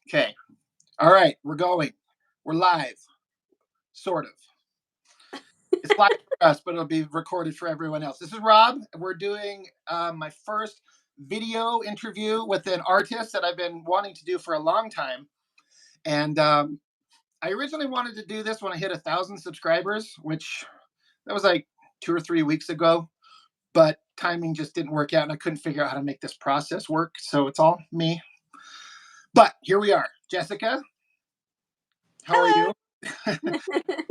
Okay. All right. We're going. We're live. Sort of. It's live for us, but it'll be recorded for everyone else. This is Rob. We're doing my first video interview with an artist that I've been wanting to do for a long time. And I originally wanted to do this when I hit 1,000 subscribers, which that was like 2 or 3 weeks ago. But timing just didn't work out, and I couldn't figure out how to make this process work. So it's all me. But here we are. Jessica, how are Hello.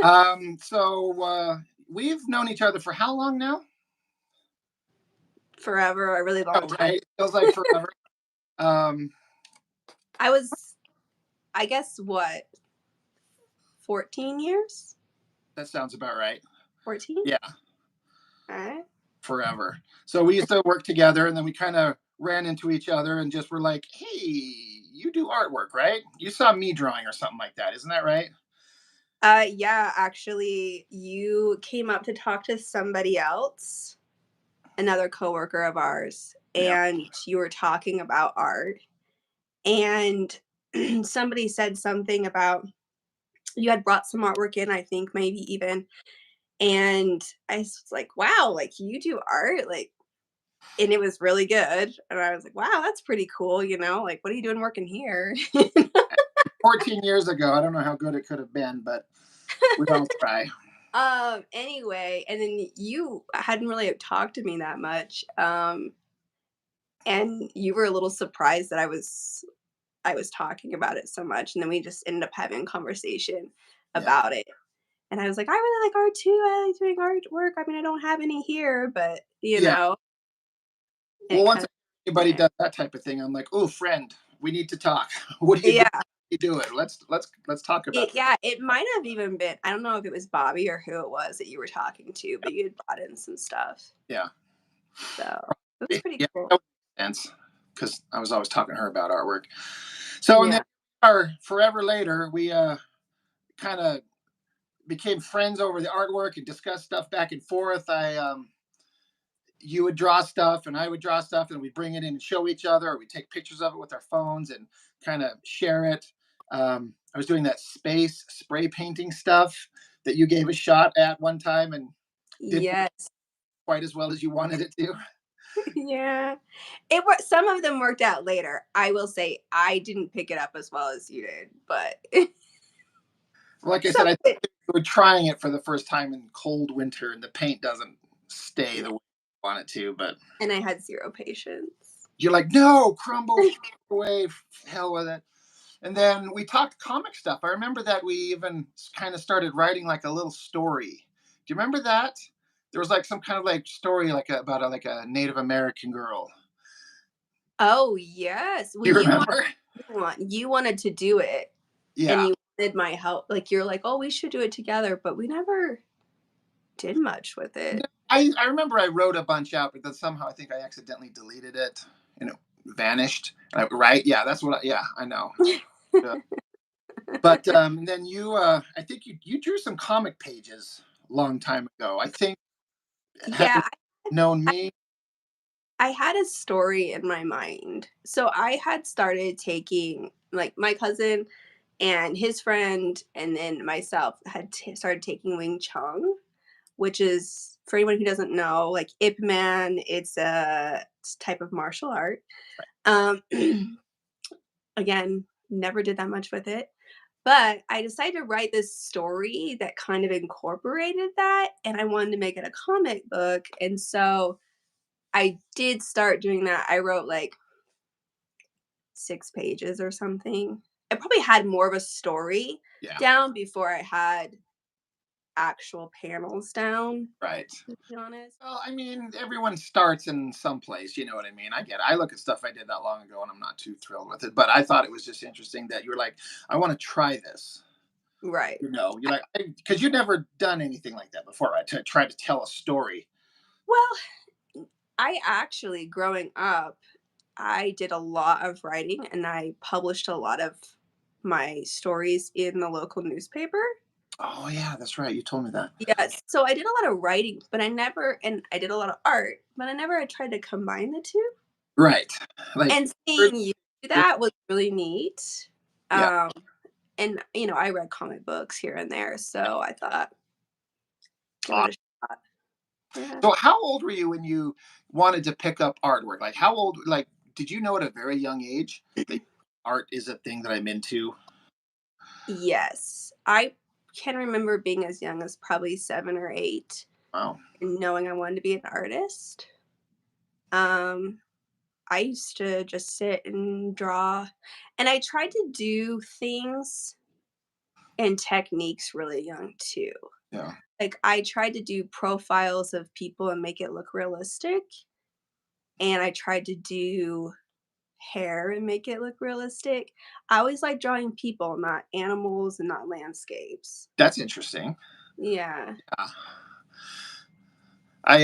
you? We've known each other for how long now? Forever, a really long Oh, time. right. Feels like forever. um, I guess, what, 14 years? that sounds about right. 14? Yeah, All right. forever. So we used to work together, and then we kind of ran into each other and just were like, "Hey, you do artwork, right? You saw me drawing or something like that, isn't that right?" Yeah, actually, you came up to talk to somebody else, another coworker of ours, Yeah. and you were talking about art, and somebody said something about you had brought some artwork in, I think maybe even, and I was like, wow, like you do art, like, and it was really good. And I was like, wow, that's pretty cool, like, what are you doing working here? 14 years ago. I don't know how good it could have been, but we all try. Anyway, and then you hadn't really talked to me that much. And you were a little surprised that I was talking about it so much. And then we just ended up having a conversation Yeah. about it. And I was like, I really like art too. I like doing artwork. I mean, I don't have any here, but Yeah. Well, it once kind of anybody there. does that type of thing, I'm like, "Oh, friend, we need to talk. What are you doing? Yeah. You do it. Let's talk about It, this." yeah, it might have even been, I don't know if it was Bobby or who it was that you were talking to, but you had brought in some stuff. Yeah. So it was pretty Yeah, cool. that makes sense because I was always talking to her about artwork. So, and then Yeah. forever later, we kind of became friends over the artwork and discussed stuff back and forth. You would draw stuff and I would draw stuff, and we'd bring it in and show each other, or we'd take pictures of it with our phones and kind of share it. I was doing that space spray painting stuff that you gave a shot at one time and didn't Yes. quite as well as you wanted it to. Yeah. It was, some of them worked out later. I will say I didn't pick it up as well as you did, but Like I some said, I of think it, we were trying it for the first time in cold winter, and the paint doesn't stay yeah. the way you want it to. But And I had zero patience. you're like, no, crumble, throw away, hell with it. And then we talked comic stuff. I remember that we even kind of started writing like a little story. Do you remember that? There was like some kind of like story about like a Native American girl. Oh, yes. Well, Do you remember? you wanted to do it and Yeah. you wanted my help. Like you're like, "Oh, we should do it together," but we never did much with No, it. I remember I wrote a bunch out, but then somehow I think I accidentally deleted it and it vanished. Right? Yeah, that's what. Yeah, I know. Yeah. But then I think you drew some comic pages a long time ago. I think having Yeah, known I me, I had a story in my mind. So I had started taking, like, my cousin and his friend and then myself had started taking Wing Chun, which is, for anyone who doesn't know, like Ip Man. It's a type of martial art. Um, again, never did that much with it. But I decided to write this story that kind of incorporated that, and I wanted to make it a comic book. And so I did start doing that. I wrote like 6 pages or something. I probably had more of a story yeah, down before I had actual panels down, right. to be honest. Well, I mean, everyone starts in some place. You know what I mean? I get it. I look at stuff I did that long ago, and I'm not too thrilled with it. But I thought it was just interesting that you were like, I want to try this. Right. You're like, because you'd never done anything like that before, right? To try to tell a story. Well, I actually, growing up, I did a lot of writing and I published a lot of my stories in the local newspaper. Oh yeah, that's right. You told me that. Yes. So I did a lot of writing, but and I did a lot of art, but I never had tried to combine the two. Right. Like, And seeing you do that was really neat. Yeah. Um, and I read comic books here and there, so I thought give it a shot. Yeah. So how old were you when you wanted to pick up artwork? Like how old, like, did you know at a very young age that art is a thing that I'm into? Yes. I can remember being as young as probably 7 or 8 Wow. and knowing I wanted to be an artist. Um, I used to just sit and draw, and I tried to do things and techniques really young too. Yeah. Like, I tried to do profiles of people and make it look realistic, and I tried to do hair and make it look realistic. I always like drawing people, not animals and not landscapes. That's interesting. Yeah. Yeah. I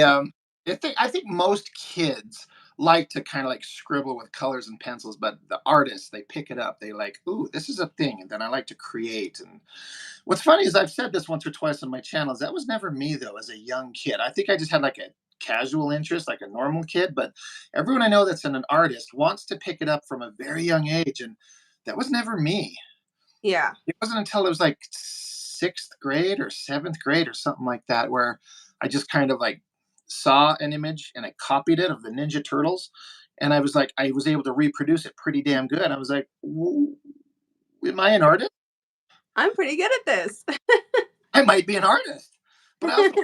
So I think most kids like to kind of like scribble with colors and pencils, but the artists, they pick it up. They like, ooh, this is a thing, and then I like to create. And what's funny is I've said this once or twice on my channels. That was never me though, as a young kid. I think I just had like a casual interest, like a normal kid. But everyone I know that's an artist wants to pick it up from a very young age, and that was never me. yeah. It wasn't until it was like sixth grade or seventh grade or something like that where I just kind of like saw an image and I copied it of the Ninja Turtles, and I was like, I was able to reproduce it pretty damn good. I was like, am I an artist? I'm pretty good at this. I might be an artist. But I also,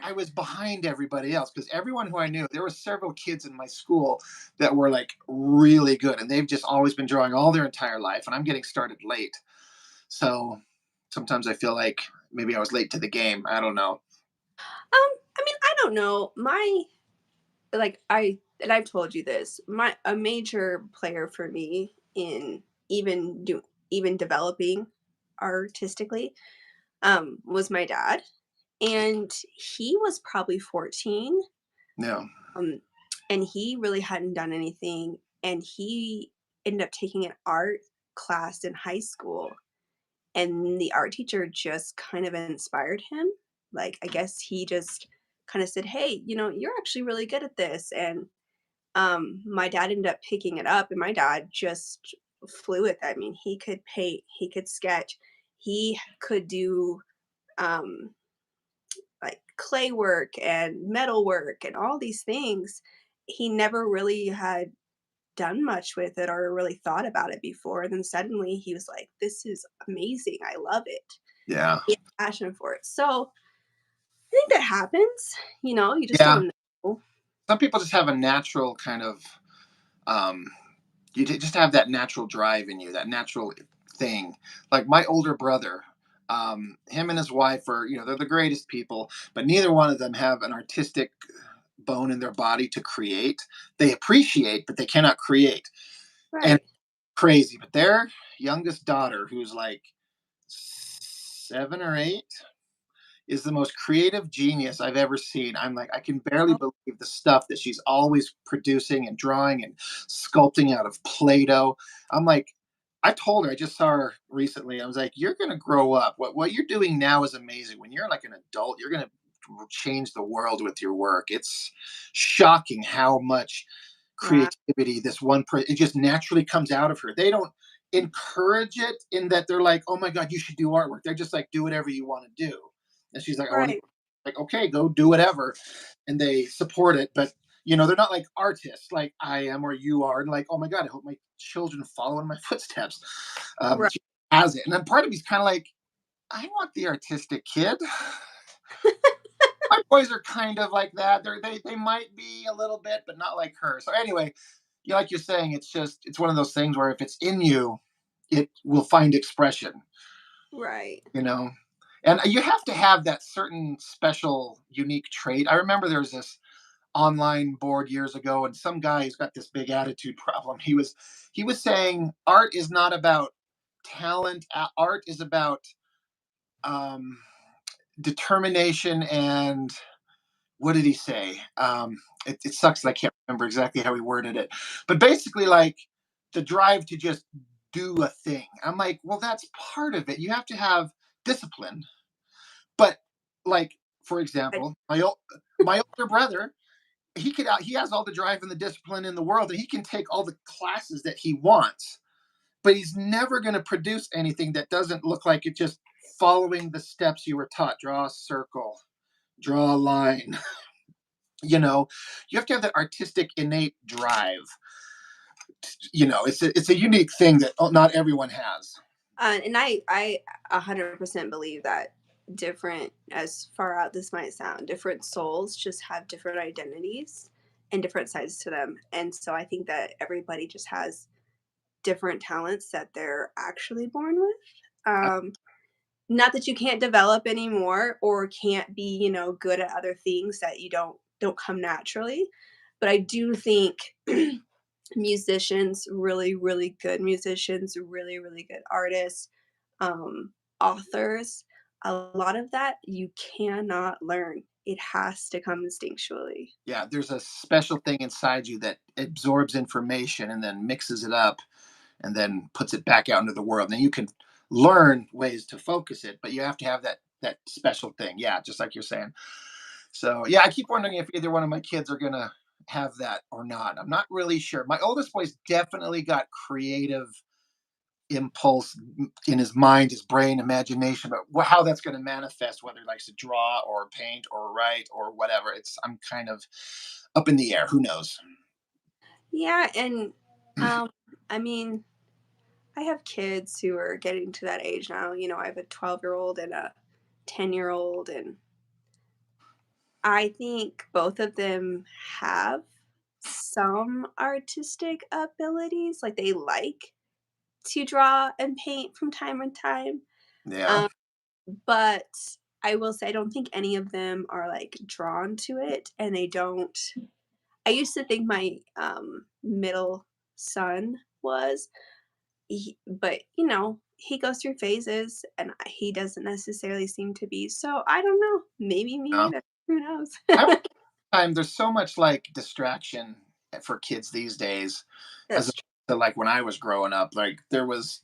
I was behind everybody else because everyone who I knew, there were several kids in my school that were like really good, and they've just always been drawing all their entire life, and I'm getting started late. So sometimes I feel like maybe I was late to the game. I don't know. I mean, I don't know. My like I and I've told you this. My a major player for me in even developing artistically was my dad, and he was probably 14, No. um and he really hadn't done anything, and he ended up taking an art class in high school, and the art teacher just kind of inspired him. Like, I guess he just kind of said, "Hey, you're actually really good at this." And my dad ended up picking it up, and my dad just flew with it. I mean, he could paint, he could sketch, he could do um like clay work and metal work and all these things. He never really had done much with it or really thought about it before. And then suddenly he was like, "This is amazing. I love it." Yeah. He had passion for it. So I think that happens. You just Yeah. don't know. Some people just have a natural kind of um just have that natural drive in you, that natural thing. Like my older brother, him and his wife are, they're the greatest people, but neither one of them have an artistic bone in their body to create. They appreciate, but they cannot create. And Right. crazy. But their youngest daughter, who's like 7 or 8, is the most creative genius I've ever seen. I'm like, I can barely Oh, believe the stuff that she's always producing and drawing and sculpting out of Play-Doh. I'm like, I told her, I just saw her recently. I was like, you're gonna grow up. What you're doing now is amazing. When you're like an adult, you're gonna change the world with your work. It's shocking how much wow. creativity this one person, it just naturally comes out of her. They don't encourage it in that they're like, oh my God, you should do artwork. They're just like, do whatever you want to do. And she's like, I want to, Right. like, okay, go do whatever. And they support it. But, they're not like artists like I am or you are. And like, oh my God, I hope my children follow in my footsteps. Right. She has it. And then part of me's kind of like, I want the artistic kid. My boys are kind of like that. They might be a little bit, but not like her. So anyway, like you're saying, it's one of those things where if it's in you, it will find expression. Right. You know, and you have to have that certain special, unique trait. I remember there was this online board years ago, and some guy who's got this big attitude problem. He was saying art is not about talent. Art is about um, determination and what did he say? It sucks that I can't remember exactly how he worded it, but basically, like the drive to just do a thing. I'm like, well, that's part of it. You have to have discipline, but like for I, example, my older brother, he has all the drive and the discipline in the world, and he can take all the classes that he wants. but he's never going to produce anything that doesn't look like it just following the steps you were taught. Draw a circle, draw a line. You have to have that artistic innate drive. It's a unique thing that not everyone has. And I 100% believe that different, as far out this might sound, different souls just have different identities and different sides to them. And so I think that everybody just has different talents that they're actually born with. Um, Not that you can't develop anymore or can't be, good at other things that you don't come naturally, but I do think musicians, really, really good musicians, really, really good artists, authors, a lot of that you cannot learn. It has to come instinctually. Yeah, there's a special thing inside you that absorbs information and then mixes it up and then puts it back out into the world. And you can learn ways to focus it, but you have to have that special thing. Yeah, just like you're saying. So yeah, I keep wondering if either one of my kids are gonna have that or not. I'm not really sure. My oldest boy's definitely got creative impulse in his mind, his brain, imagination, but how that's going to manifest, whether he likes to draw or paint or write or whatever, I'm kind of up in the air. Who knows? Yeah, and um, I mean, I have kids who are getting to that age now. I have a 12-year-old and a 10-year-old, and I think both of them have some artistic abilities. Like they like to draw and paint from time to time. Yeah. Um, but I will say I don't think any of them are like drawn to it, and they don't. I used to think my middle son was, but he goes through phases, and he doesn't necessarily seem to be. So I don't know. Maybe me No. either. Who knows? I would time there's so much like distraction for kids these days as That's opposed to like when I was growing up. Like there was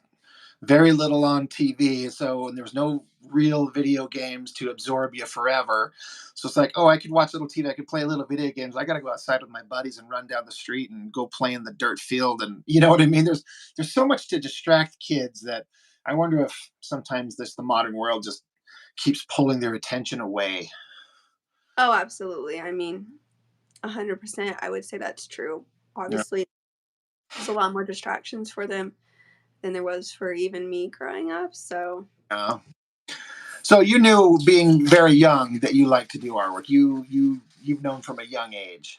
very little on TV, so and there was no real video games to absorb you forever. So it's like, oh, I could watch a little TV, I could play a little video games. I got to go outside with my buddies and run down the street and go play in the dirt field, and you know what I mean. There's so much to distract kids that I wonder if sometimes the modern world just keeps pulling their attention away. Oh, absolutely. I mean, 100%, I would say that's true. Yeah. Obviously, there's a lot more distractions for them than there was for even me growing up. So, Uh, so you knew being very young that you like to do artwork. You've known from a young age.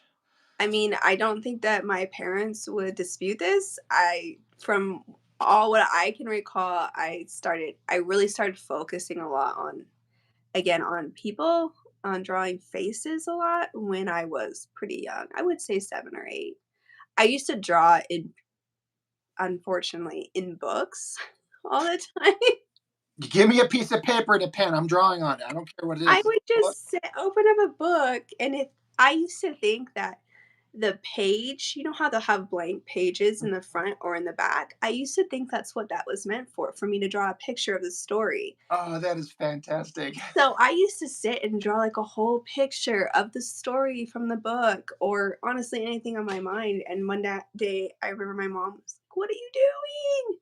I mean, I don't think that my parents would dispute this. From all what I can recall, I really started focusing a lot on, again, on people, on drawing faces a lot when I was pretty young. I would say 7 or 8. I used to draw unfortunately, in books all the time. Give me a piece of paper and a pen. I'm drawing on it. I don't care what it I is. would just open up a book, and if I used to think that the page, how they'll have blank pages in the front or in the back, I used to think that's what that was meant for me to draw a picture of the story. Oh, that is fantastic. So I used to sit and draw like a whole picture of the story from the book, or honestly anything on my mind. And one day, I remember my mom was like, "What are you doing?"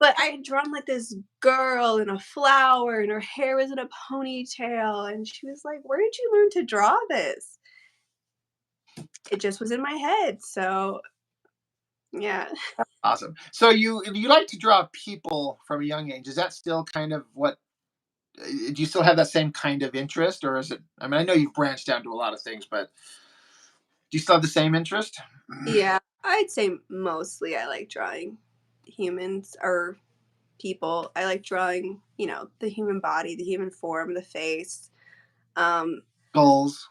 But I had drawn like this girl and a flower, and her hair was in a ponytail, and she was like, "Where did you learn to draw this?" It just was in my head, so yeah. Awesome. So you like to draw people from a young age. Is that still kind of what do you still have that same kind of interest, or is it? I mean, I know you've branched out to a lot of things, but do you still have the same interest? Yeah, I'd say mostly I like drawing humans or people. I like drawing, the human body, the human form, the face, um, Goals.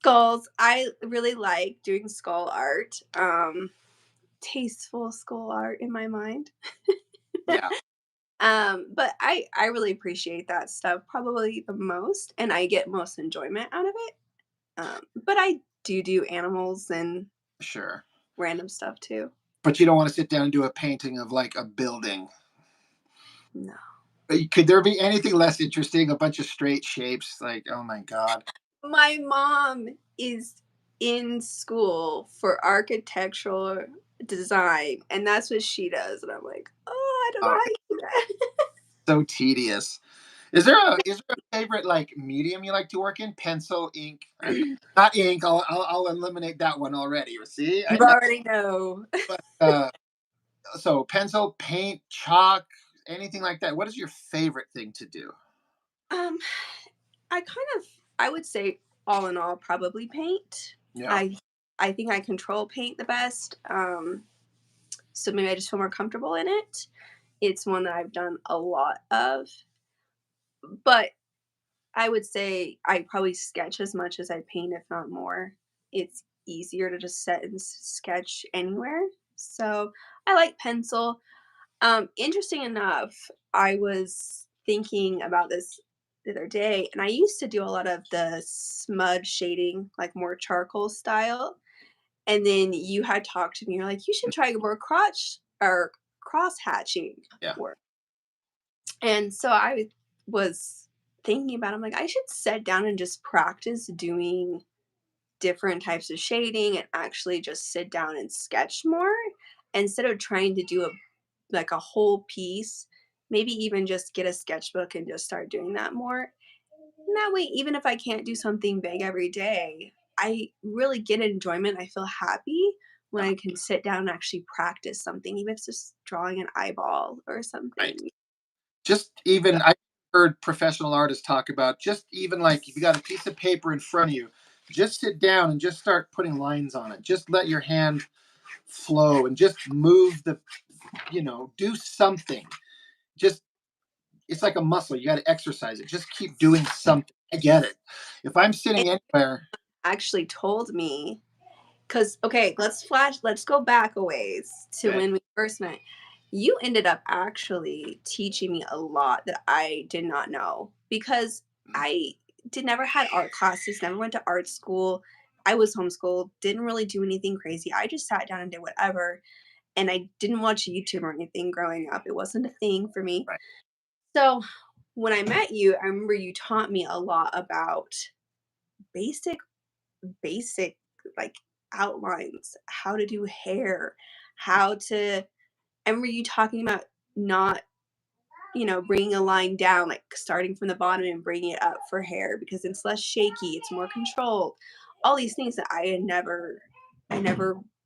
skulls. I really like doing skull art, tasteful skull art in my mind. Yeah, But I really appreciate that stuff probably the most, and I get most enjoyment out of it. But I do animals and sure. random stuff too. But you don't want to sit down and do a painting of like a building. No. Could there be anything less interesting? A bunch of straight shapes, like oh my god. My mom is in school for architectural design, and that's what she does, and I'm like, "Oh, I don't know Oh, how it's you do that." so tedious. Is there a favorite like medium you like to work in? Pencil, ink, not ink. I'll eliminate that one already. See, You I know. already know. But so pencil, paint, chalk, anything like that. What is your favorite thing to do? Um, I kind of I would say all in all, probably paint. Yeah, I I think I control paint the best, so maybe I just feel more comfortable in it. It's one that I've done a lot of, but I would say I probably sketch as much as I paint, if not more. It's easier to just set and sketch anywhere. So I like pencil. Interesting enough, I was thinking about this the other day, and I used to do a lot of the smudge shading, like more charcoal style. And then you had talked to me, you're like, you should try more crotch or cross hatching yeah, work. And so I was thinking about it, I'm like, I should sit down and just practice doing different types of shading and actually just sit down and sketch more instead of trying to do a whole piece. Maybe even just get a sketchbook and just start doing that more. And that way, even if I can't do something big every day, I really get enjoyment. I feel happy when yeah. I can sit down and actually practice something, even if it's just drawing an eyeball or Right. something. Just even I heard professional artists talk about just even like if you got a piece of paper in front of you, just sit down and just start putting lines on it. Just let your hand flow and just move do something. Just it's like a muscle. You got to exercise it. Just keep doing something. I get it. If I'm And sitting anywhere, actually told me, because, okay, let's go back a ways to okay, when we first met. You ended up actually teaching me a lot that I did not know because I did never had art classes, never went to art school. I was homeschooled, didn't really do anything crazy. I just sat down and did whatever. And I didn't watch YouTube or anything growing up. It wasn't a thing for me. right, So when I met you, I remember you taught me a lot about basic basic like outlines, how to do hair, how to I remember you talking about not, bringing a line down, like starting from the bottom and bringing it up for hair because it's less shaky, it's more controlled. All these things that I never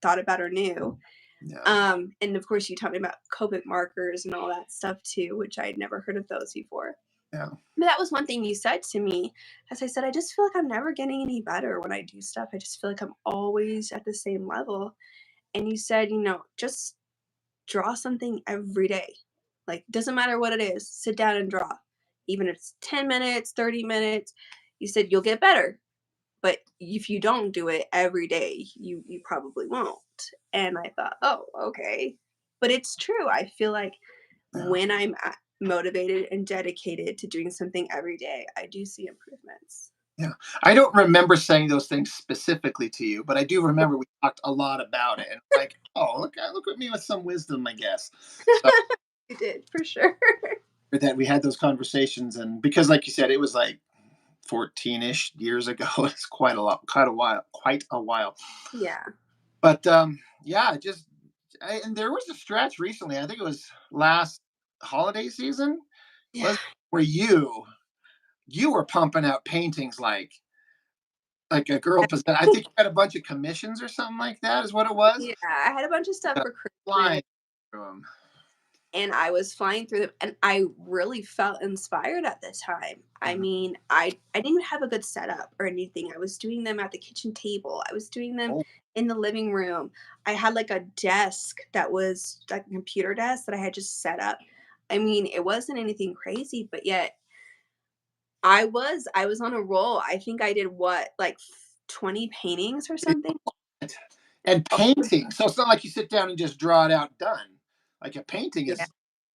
thought about or knew. yeah, And of course you taught me about Copic markers and all that stuff too, which I had never heard of those before. yeah, But that was one thing you said to me. As I said, I just feel like I'm never getting any better when I do stuff. I just feel like I'm always at the same level. And you said, just draw something every day. Like, doesn't matter what it is, sit down and draw. Even if it's 10 minutes, 30 minutes, you said you'll get better. But if you don't do it every day, you probably won't. And I thought, oh, okay. But it's true. I feel like yeah. when I'm motivated and dedicated to doing something every day, I do see improvements. Yeah. I don't remember saying those things specifically to you, but I do remember we talked a lot about it. And like, oh, look at me with some wisdom, I guess. So You did, for sure. that we had those conversations, and because, like you said, it was like 14-ish years ago. It's quite a lot, quite a while, quite a while. Yeah. But yeah, and there was a stretch recently. I think it was last holiday season Yeah. was where you were pumping out paintings like a girl possessed. I think you had a bunch of commissions or something like that. Is what it was. Yeah, I had a bunch of stuff Uh, for Christmas, Flying through 'em. and I was flying through them, and I really felt inspired at the time. I Mhm. mean, I didn't have a good setup or anything. I was doing them at the kitchen table. I was doing them Oh, in the living room. I had like a desk that was like a computer desk that I had just set up. I mean, it wasn't anything crazy, but yet I was on a roll. I think I did what, like 20 paintings or something? and painting. So it's not like you sit down and just draw it out done. Like a painting Yeah. is,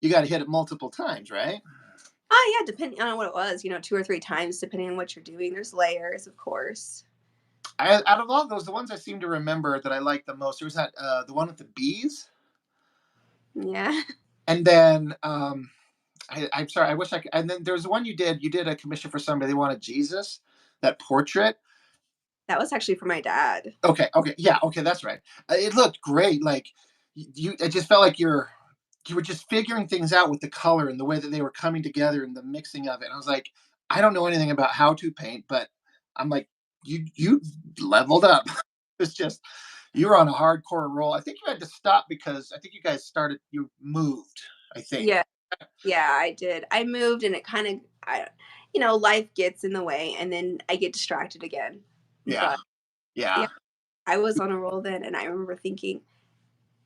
you got to hit it multiple times, right? Oh, yeah, depending on what it was, 2 or 3 times depending on what you're doing. There's layers, of course. Out of all those, the ones I seem to remember that I like the most, there was that the one with the bees, Yeah. and then I'm sorry, I wish I could. And then there was one you did. You did a commission for somebody. They wanted Jesus, that portrait. That was actually for my dad. Okay, okay, yeah, okay, that's right. It looked great. Like, it just felt like you were just figuring things out with the color and the way that they were coming together and the mixing of it. And I was like, I don't know anything about how to paint, but I'm like, you leveled up. It's just you were on a hardcore roll. I think you had to stop because I think you guys started. You moved. I think. Yeah. Yeah, I did. I moved and it kind of, life gets in the way and then I get distracted again. Yeah. But yeah, Yeah. I was on a roll then and I remember thinking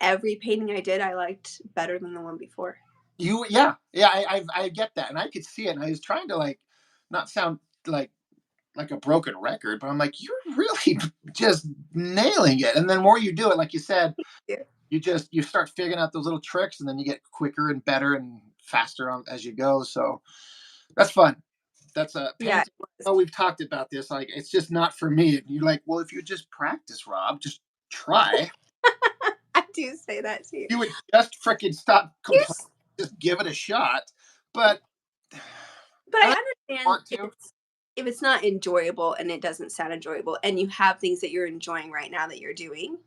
every painting I did I liked better than the one before. Yeah. I get that, and I could see it. And I was trying to like not sound like like a broken record, but I'm like, you're really just nailing it. And then more you do it, like you said, Yeah. you start figuring out those little tricks, and then you get quicker and better and faster on, as you go. So that's fun. That's a Yeah, painting. it was. Oh, we've talked about this. Like, it's just not for me. And you're like, well, if you just practice, Rob, just try. I do say that too. You would just freaking stop complaining. Here's Just give it a shot. But But I I understand want to. if it's not enjoyable and it doesn't sound enjoyable and you have things that you're enjoying right now that you're doing.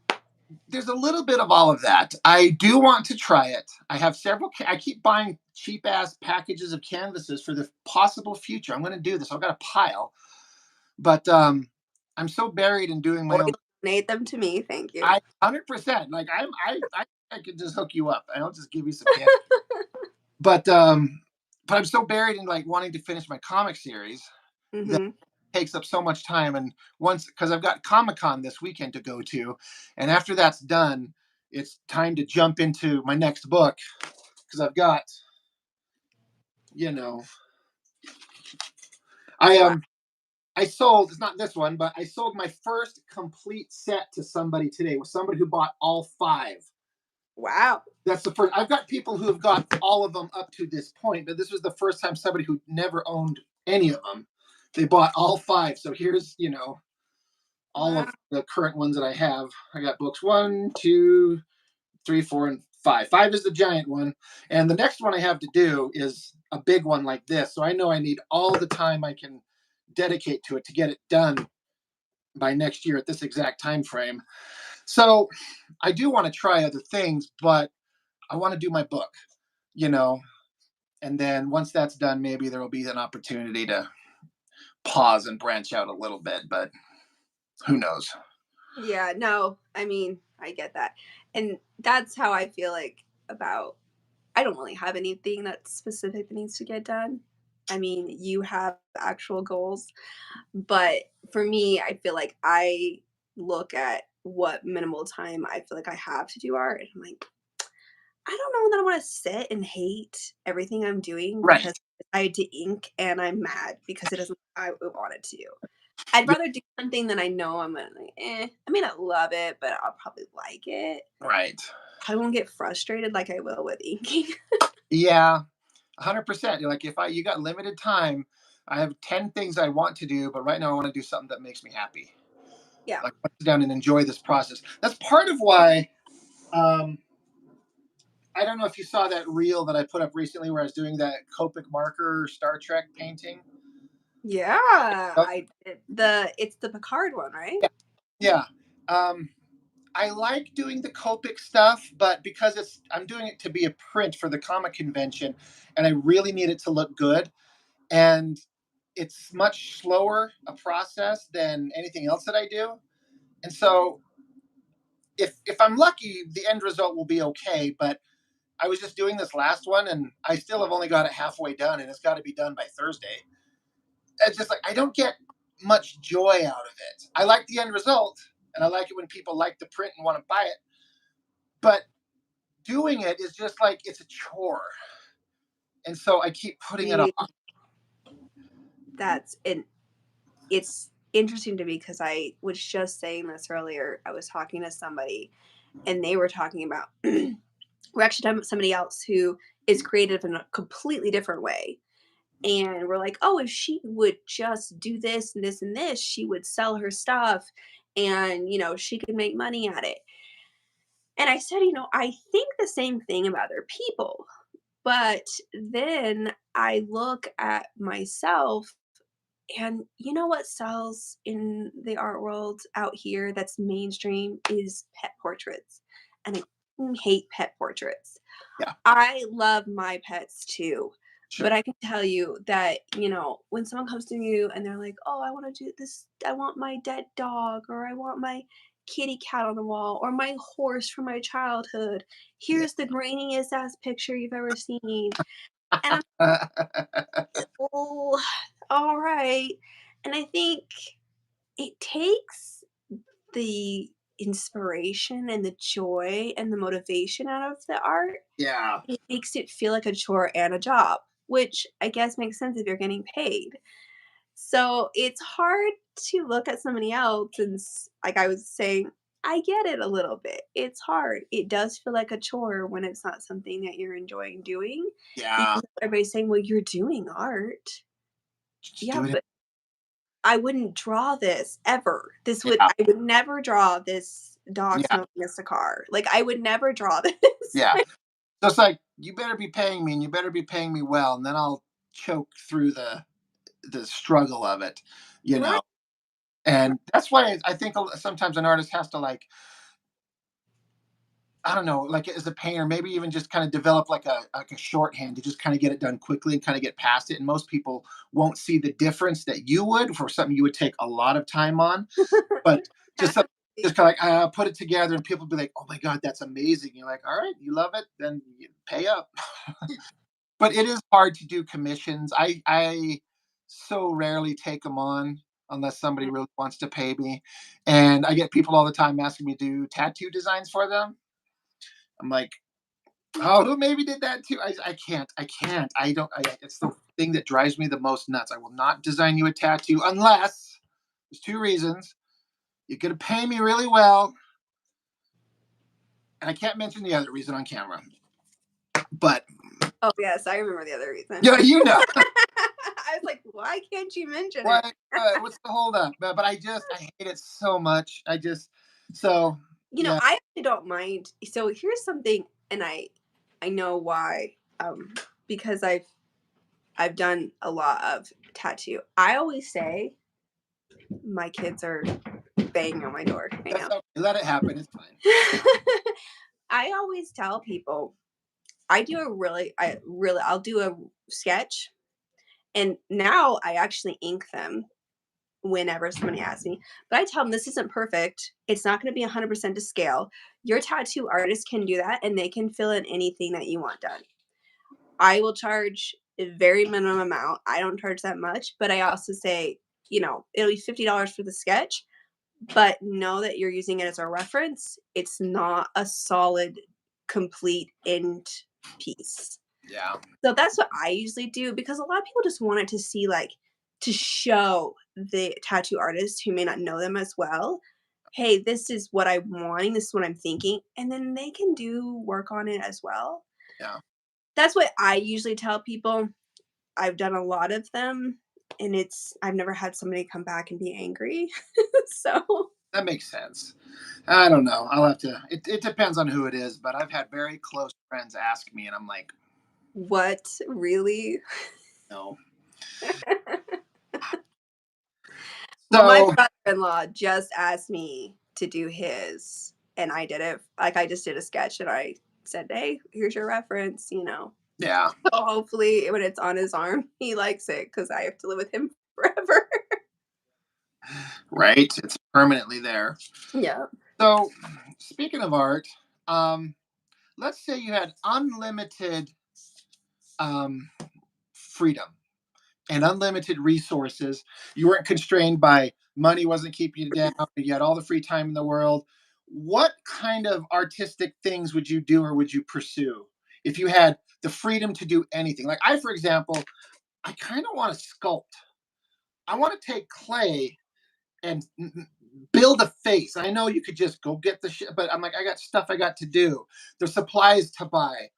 There's a little bit of all of that. I do want to try it. I have several. I keep buying cheap ass packages of canvases for the possible future. I'm going to do this. I've got a pile, but I'm so buried in doing my Or own. donate them to me, thank you. I 100%. Like I could just hook you up. I'll just give you some candy. But but I'm so buried in like wanting to finish my comic series that Mhm. takes up so much time. And once, because I've got Comic-Con this weekend to go to, and after that's done, it's time to jump into my next book because I've got, you know, I Wow. I sold, it's not this one, but I sold my first complete set to somebody today, with somebody who bought all five. Wow. That's the first. I've got people who have got all of them up to this point, but this was the first time somebody who never owned any of them, they bought all five. So here's, all of Wow. the current ones that I have. I got books one, two, three, four, and five. Five is the giant one. And the next one I have to do is a big one like this. So I know I need all the time I can dedicate to it to get it done by next year at this exact time frame. So I do want to try other things, but I want to do my book, you know, and then once that's done, maybe there will be an opportunity to pause and branch out a little bit, but who knows? Yeah, no, I mean, I get that. And that's how I feel like about I don't really have anything that's specific that needs to get done. I mean, you have actual goals, but for me, I feel like I look at what minimal time I feel like I have to do art, and I'm like, I don't know that I want to sit and hate everything I'm doing Right. because I had to ink and I'm mad because it doesn't I wanted to. I'd Yeah, rather do something that I know I'm gonna like, I may not love it, but I'll probably like it. right. I won't get frustrated like I will with inking. Yeah, 100%. You're like, if you got limited time, I have 10 things I want to do, but right now I want to do something that makes me happy. Yeah. Like, sit down and enjoy this process. That's part of why. Um, I don't know if you saw that reel that I put up recently where I was doing that Copic marker Star Trek painting. Yeah, Oh, I did. It's the Picard one, right? yeah, yeah. Um, I like doing the Copic stuff, but because I'm doing it to be a print for the comic convention, and I really need it to look good, and it's much slower a process than anything else that I do. And so if I'm lucky, the end result will be okay. But I was just doing this last one, and I still have only got it halfway done, and it's got to be done by Thursday. It's just like I don't get much joy out of it. I like the end result, and I like it when people like the print and want to buy it. But doing it is just like it's a chore, and so I keep putting it See, off. that's and it's interesting to me because I was just saying this earlier. I was talking to somebody and they were talking about we're actually talking about somebody else who is creative in a completely different way. And we're like, oh, if she would just do this and this and this, she would sell her stuff and, she could make money at it. And I said, I think the same thing about other people. But then I look at myself and you know what sells in the art world out here that's mainstream is pet portraits. And I hate pet portraits. Yeah, I love my pets too, but sure. I can tell you that, when someone comes to you and they're like, "Oh, I wanna do this. I want my dead dog, or I want my kitty cat on the wall, or my horse from my childhood. Yeah. Here's the grainiest ass picture you've ever seen." And I'm, "Oh, alright." And I think it takes the inspiration and the joy and the motivation out of the art. Yeah, It makes it feel like a chore and a job, which I guess makes sense if you're getting paid. So it's hard to look at somebody else and, like I was saying, I get it a little bit. It's hard. It does feel like a chore when it's not something that you're enjoying doing. yeah. Even though everybody's saying, well, you're doing art. Just Yeah, do it. but I wouldn't draw this ever. Yeah, I would never draw this dog yeah, smoking a cigar. Like, I would never draw this. yeah. So it's like you better be paying me, and you better be paying me well, and then I'll choke through the struggle of it, you Right. know. And that's why I think sometimes an artist has to like, I don't know, like as a painter, maybe even just kind of develop like a shorthand to just kind of get it done quickly and kind of get past it. And most people won't see the difference that you would for something you would take a lot of time on. But just some, just kind of like put it together, and people be like, "Oh my god, that's amazing!" You're like, "All right, you love it, then you pay up." But it is hard to do commissions. I so rarely take them on unless somebody really wants to pay me, and I get people all the time asking me to do tattoo designs for them. I'm like, oh, who maybe did that too? I can't. I can't. I don't. It's the thing that drives me the most nuts. I will not design you a tattoo unless there's two reasons. You're going to pay me really well, and I can't mention the other reason on camera. But Oh, yes, I remember the other reason. yeah, you know I was like, "Why can't you mention it?" what? What's the holdup? But I hate it so much. So yeah. I actually don't mind. So here's something, and I know why, because I've done a lot of tattoo. I always say my kids are banging on my door right That's now. okay. Let it happen. It's fine. I always tell people I'll do a sketch, and now I actually ink them whenever somebody asks me. But I tell them this isn't perfect. It's not going to be 100% to scale. Your tattoo artist can do that, and they can fill in anything that you want done. I will charge a very minimum amount. I don't charge that much, but I also say, it'll be $50 for the sketch, but know that you're using it as a reference. It's not a solid, complete end piece. Yeah. So that's what I usually do, because a lot of people just want it to see, like, to show the tattoo artist who may not know them as well, hey, this is what I'm wanting, this is what I'm thinking, and then they can do work on it as well. Yeah. That's what I usually tell people. I've done a lot of them, and I've never had somebody come back and be angry. So That makes sense. I don't know. I'll have to. It depends on who it is, but I've had very close friends ask me, and I'm like, what, really? no. Well, my So brother-in-law just asked me to do his, and I did it. Like, I just did a sketch, and I said, "Hey, here's your reference." yeah, So hopefully, when it's on his arm, he likes it, because I have to live with him forever. right. It's permanently there. Yeah. So speaking of art, um, let's say you had unlimited um, freedom and unlimited resources. You weren't constrained by money, wasn't keeping you down. You had all the free time in the world. What kind of artistic things would you do or would you pursue if you had the freedom to do anything? Like I, for example, I kind of want to sculpt. I want to take clay and build a face. I know you could just go get the shit, but I'm like, I got stuff I got to do. There's supplies to buy,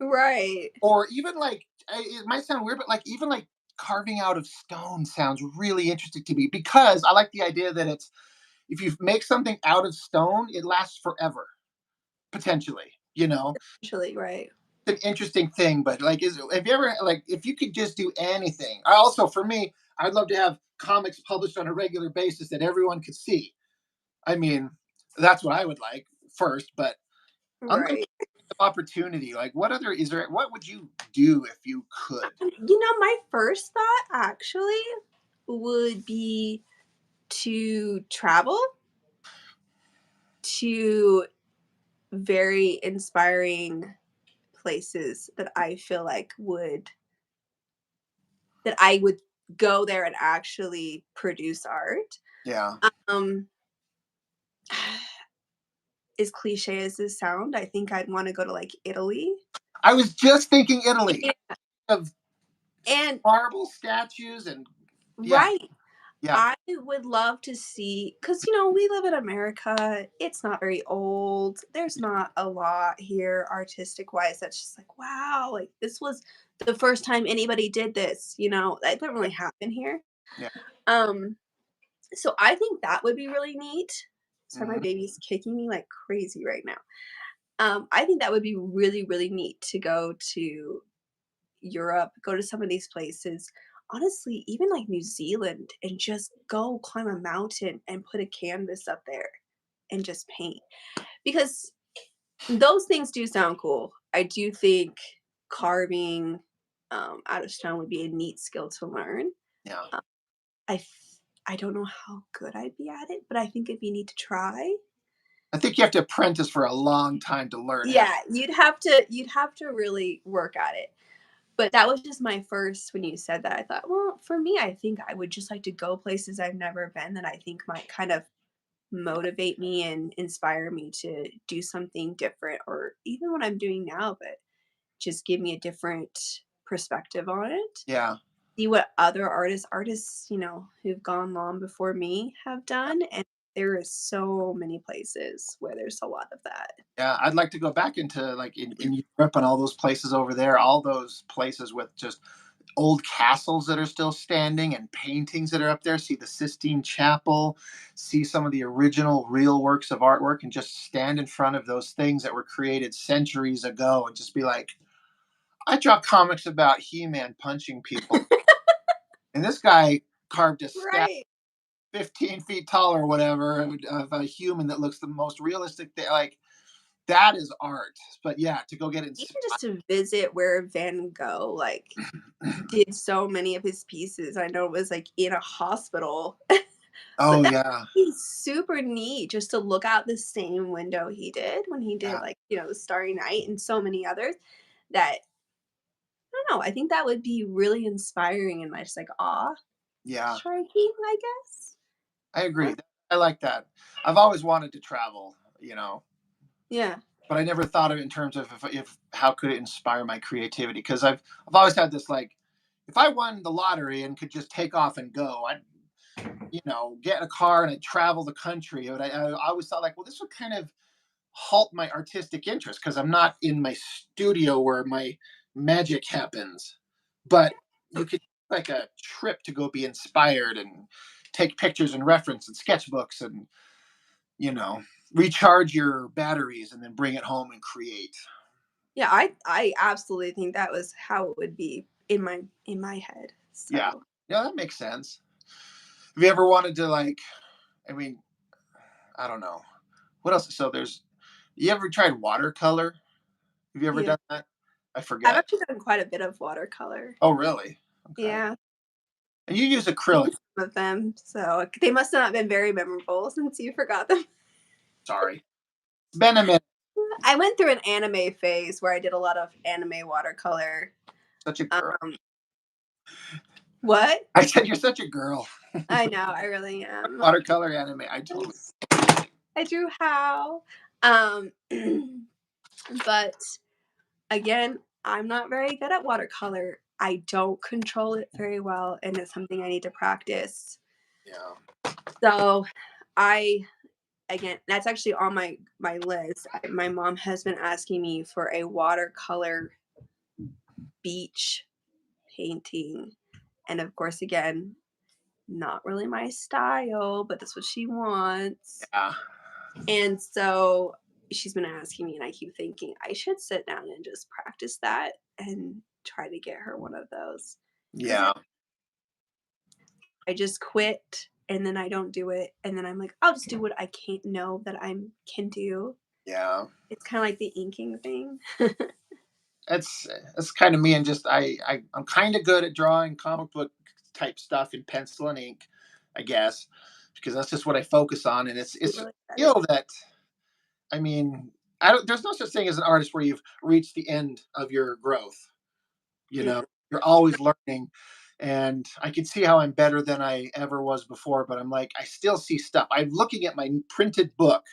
Right. or even like it might sound weird, but like even like carving out of stone sounds really interesting to me because I like the idea that it's if you make something out of stone, it lasts forever potentially. Actually, right. It's an interesting thing. But like, have you ever like if you could just do anything? I also for me, I'd love to have comics published on a regular basis that everyone could see. I mean, that's what I would like first, but Right. opportunity, like what would you do if you could? My first thought actually would be to travel to very inspiring places that I would go there and actually produce art. Yeah. Um, as cliche as this sound, I think I'd want to go to like Italy. I was just thinking Italy, Yeah. of And marble statues and yeah, right, yeah, I would love to see because we live in America. It's not very old. There's not a lot here artistic wise that's just like, wow, like this was the first time anybody did this, that didn't yeah, really happen here. yeah. Um, so I think that would be really neat. Sorry, my Mhm. baby's kicking me like crazy right now. I think that would be really, really neat to go to Europe, go to some of these places. Honestly, even like New Zealand and just go climb a mountain and put a canvas up there and just paint. Because those things do sound cool. I do think carving out of stone would be a neat skill to learn. Yeah. Uh, I th- I don't know how good I'd be at it, but I think it'd be neat to try. I think you have to apprentice for a long time to learn how. Yeah, you'd have to really work at it. But that was just my first when you said that, I thought, well, for me, I think I would just like to go places I've never been that I think might kind of motivate me and inspire me to do something different or even what I'm doing now, but just give me a different perspective on it. Yeah. See what other artists, who've gone long before me have done. And there is so many places where there's a lot of that. Yeah, I'd like to go back into like in Europe and all those places over there, all those places with just old castles that are still standing and paintings that are up there. See the Sistine Chapel, see some of the original real works of artwork, and just stand in front of those things that were created centuries ago and just be like, I draw comics about He-Man punching people, and this guy carved a statue Right. 15 feet tall or whatever of a human that looks the most realistic thing. Like that is art. But yeah, to go get Even inspired. just to visit where Van Gogh did so many of his pieces. I know it was like in a hospital, but Oh that yeah, would be super neat just to look out the same window he did when he did yeah, The Starry Night and so many others that I don't know, I think that would be really inspiring and just like awe yeah. striking, I guess. I Uh, agree. I like that. I've always wanted to travel, yeah. but I never thought of it in terms of if how could it inspire my creativity? Because I've always had this like, if I won the lottery and could just take off and go, I'd get in a car and I'd travel the country. I always thought like, well, this would kind of halt my artistic interest because I'm not in my studio where my magic happens. But you could like a trip to go be inspired and take pictures and reference and sketchbooks and you know recharge your batteries and then bring it home and create. Yeah, I absolutely think that was how it would be in my head. Yeah, So, yeah, that makes sense. Have you ever wanted to like? I mean, I don't know what else. So there's. You ever tried watercolor? Have you ever yeah. done that? I I've forget. actually done quite a bit of watercolor. Oh, really? Okay. Yeah. And you use Even acrylic. some of them, so they must not have been very memorable since you forgot them. Sorry. It's been a minute. I went through an anime phase where I did a lot of anime watercolor. Such a girl. Um, what? I said you're such a girl. I know, I really am. Watercolor anime. I totally. I drew how. Um, but again, I'm not very good at watercolor. I don't control it very well, and it's something I need to practice. Yeah. So, I again, that's actually on my list. My mom has been asking me for a watercolor beach painting. And of course, again, not really my style, but that's what she wants. Yeah. And so she's been asking me, and I keep thinking I should sit down and just practice that and try to get her one of those. Because Yeah. I just quit and then I don't do it. And then I'm like, I'll just do what I can't know that I can do. Yeah. It's kind of like the inking thing. It's it's kind of me, and just I'm kind of good at drawing comic book type stuff in pencil and ink, I guess, because that's just what I focus on, and I'm it's a really excited. skill that, I mean, I don't. There's no such thing as an artist where you've reached the end of your growth. You Mm. know, you're always learning, and I can see how I'm better than I ever was before. But I'm like, I still see stuff. I'm looking at my printed book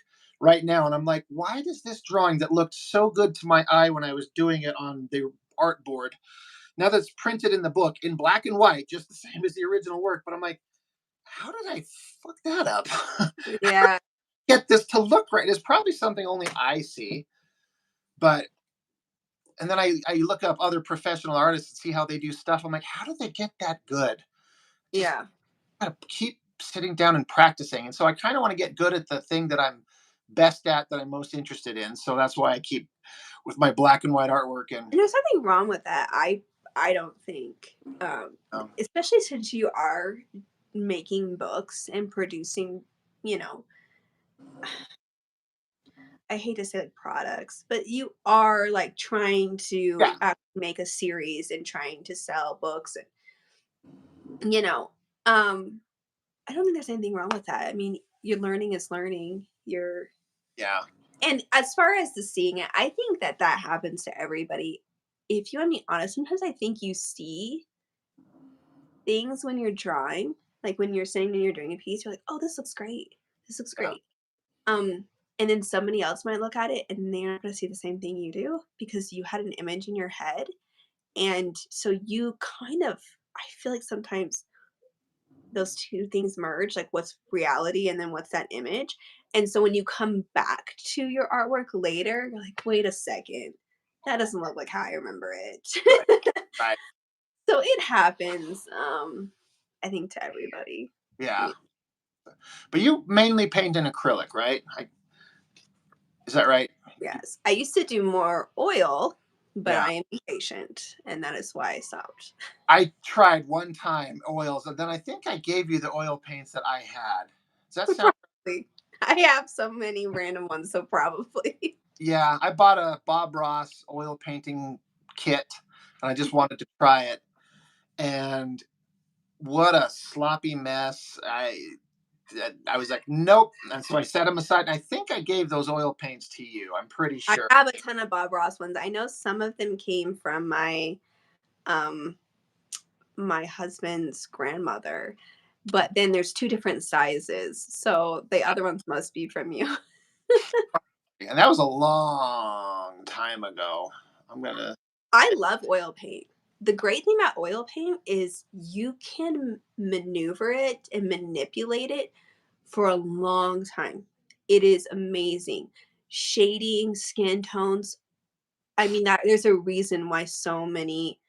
right now, and I'm like, why does this drawing that looked so good to my eye when I was doing it on the art board, now that's printed in the book in black and white, just the same as the original work? But I'm like, how did I fuck that up? Yeah. Get this to look right. It's probably something only I see, but and then I look up other professional artists and see how they do stuff. I'm like, how do they get that good? Just Yeah. gotta keep sitting down and practicing. And so I kind of want to get good at the thing that I'm best at, that I'm most interested in. So that's why I keep with my black and white artwork. And And there's nothing wrong with that. I don't think, um, especially since you are making books and producing, you know, I hate to say like products, but you are like trying to yeah, make a series and trying to sell books and um I don't think there's anything wrong with that. I mean, you're learning is learning. You're yeah, And as far as the seeing it, I think that that happens to everybody. If you want me honest, sometimes I think you see things when you're drawing, like when you're sitting and you're doing a piece, you're like, "Oh, this looks great. This looks yeah. great." Um, and then somebody else might look at it and they're not going to see the same thing you do because you had an image in your head, and so you kind of, I feel like sometimes those two things merge, like what's reality and then what's that image. And so when you come back to your artwork later, you're like, wait a second, that doesn't look like how I remember Right, it. right, So it happens, I think to everybody. yeah. Yeah. But you mainly paint in acrylic, right? Is that right? Yes. I used to do more oil, but Yeah. I am impatient, and that is why I stopped. I tried one time oils, and then I think I gave you the oil paints that I had. Does that sound? Probably. I have so many random ones, so probably. Yeah, I bought a Bob Ross oil painting kit, and I just wanted to try it. And what a sloppy mess! I was like, nope. And so I set them aside. And I think I gave those oil paints to you. I'm pretty I sure. have a ton of Bob Ross ones. I know some of them came from um my husband's grandmother, but then there's 2 different sizes, so the other ones must be from you. And that was a long time ago. I'm gonna. I love oil paint. The great thing about oil paint is you can maneuver it and manipulate it for a long time. It is amazing. Shading, skin tones, I mean, that there's a reason why so many,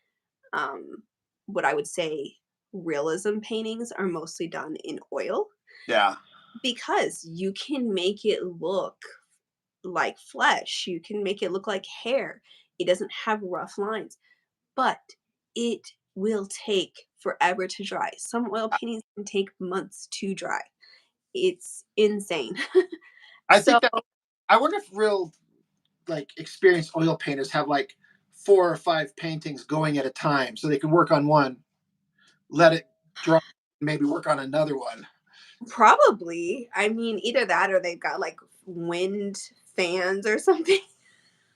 um, what I would say, realism paintings are mostly done in oil, Yeah, because you can make it look like flesh, you can make it look like hair. It doesn't have rough lines, but it will take forever to dry. Some oil paintings can take months to dry. It's insane. I So think that. I wonder if real, like, experienced oil painters have like 4 or 5 paintings going at a time, so they can work on one, let it dry, maybe work on another one. probably, I mean, either that or they've got like wind fans or something.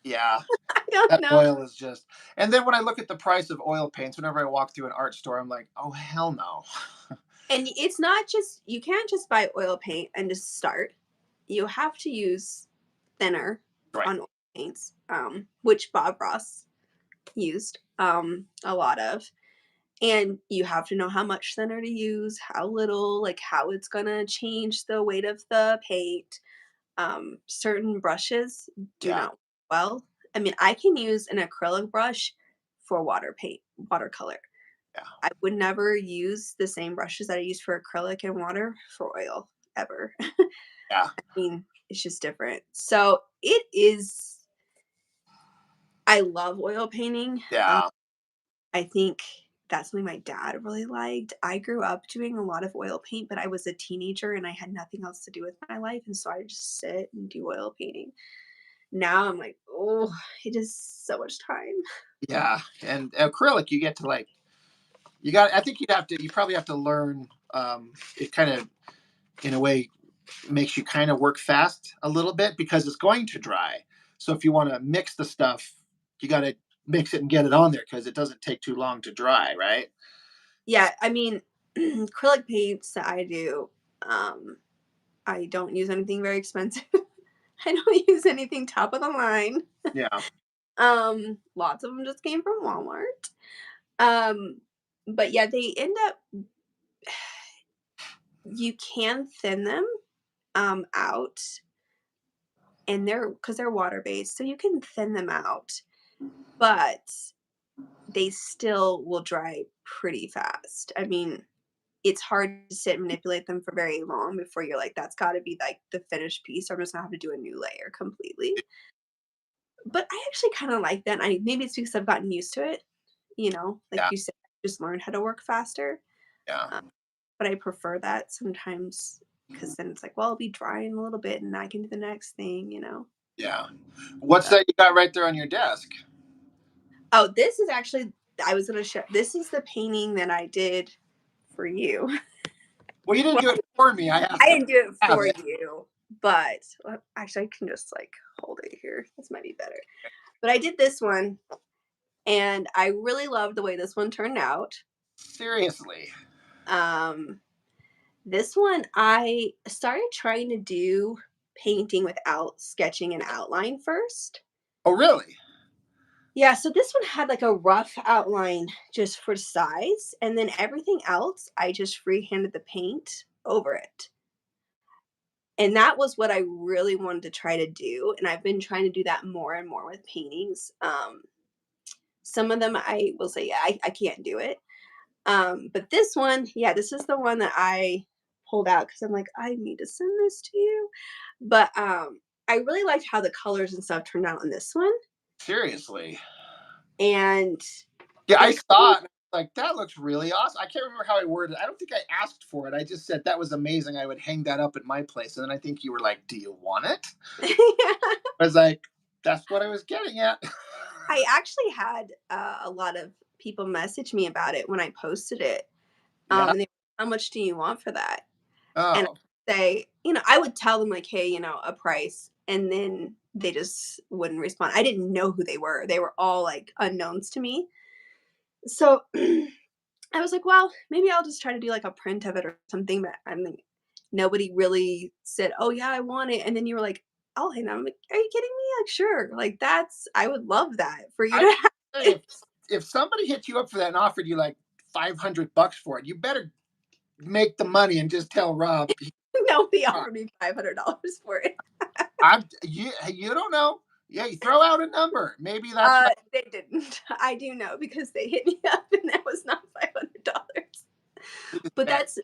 Yeah, I don't that know. oil is just. And then when I look at the price of oil paints, whenever I walk through an art store, I'm like, oh hell no. And it's not just, you can't just buy oil paint and just start. You have to use thinner Right. on oil paints, which Bob Ross used a lot of. And you have to know how much thinner to use, how little, like how it's gonna change the weight of the paint. Certain brushes do Yeah. not work well. I mean, I can use an acrylic brush for water paint, watercolor. Yeah. I would never use the same brushes that I use for acrylic and water for oil ever. I Yeah. mean, it's just different. So it is. I love oil painting. Yeah. I think that's something my dad really liked. I grew up doing a lot of oil paint, but I was a teenager and I had nothing else to do with my life, and so I just sit and do oil painting. now I'm like, oh, it is so much time. Yeah, and acrylic, you get to like you got. I think you probably have to learn. It kind of in a way makes you kind of work fast a little bit because it's going to dry. So if you want to mix the stuff, you got to mix it and get it on there because it doesn't take too long to dry, right? Yeah, I mean, acrylic paints that I do, um, I don't use anything very expensive. I don't use anything top of the line. Yeah. Lots of them just came from Walmart. Um, but yeah, they end up you can thin them out and they're water based, so you can thin them out, but they still will dry pretty fast. I mean, it's hard to sit and manipulate them for very long before you're like, that's got to be like the finished piece. Or I'm just gonna have to do a new layer completely. But I actually kind of like that. I maybe it's because I've gotten used to it. Like Yeah. you said, I just learned how to work faster. Yeah. Um, but I prefer that sometimes because then it's like, well, I'll be drying a little bit and I can do the next thing. Yeah. What's So, that you got right there on your desk? oh, this is actually I was gonna show. This is the painting that I did for you. Well, you didn't Well, do it for me. I asked I to didn't do it have for it. you, but actually, I can just like hold it here. This might be better. But I did this one, and I really loved the way this one turned out. Seriously. Um, this one I started trying to do painting without sketching an outline first. Oh, really? Yeah, so this one had like a rough outline just for size, and then everything else I just freehanded the paint over it. And that was what I really wanted to try to do, and I've been trying to do that more and more with paintings. Some of them I will say, yeah, I can't do it. But this one, yeah, this is the one that I pulled out because I'm like, I need to send this to you. But I really liked how the colors and stuff turned out on this one, Seriously. and Yeah, I it saw it. And I was like, that looks really awesome. I can't remember how I worded it. I don't think I asked for it. I just said that was amazing. I would hang that up at my place. And then I think you were like, do you want it? I was like, that's what I was getting at. I actually had a lot of people message me about it when I posted it. Yeah. And they, how much do you want for that? And Oh, I say, I would tell them like, hey, a price, and then they just wouldn't respond. I didn't know who they were. They were all like unknowns to me. So I was like, well, maybe I'll just try to do like a print of it or something. But I'm like, nobody really said, oh yeah, I want it. And then you were like, oh, hey, I'm like, are you kidding me? Like, sure. Like I would love that for you I to was have gonna say, it. if somebody hit you up for that and offered you like $500 for it, you better make the money and just tell Rob. Nobody offered me $500 for it. You don't know. Yeah, you throw out a number. Maybe that's right. They didn't. I do know because they hit me up and that was not $500. But that's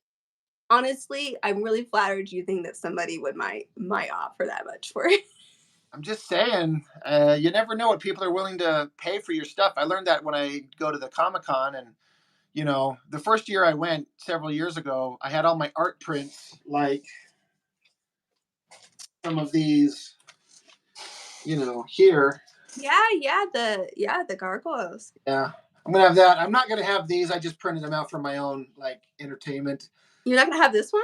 honestly, I'm really flattered you think that somebody would might offer that much for it. I'm just saying, you never know what people are willing to pay for your stuff. I learned that when I go to the Comic Con, and the first year I went several years ago, I had all my art prints, like some of these, here. Yeah, the gargoyles. Yeah, I'm gonna have that. I'm not gonna have these. I just printed them out for my own like entertainment. You're not gonna have this one?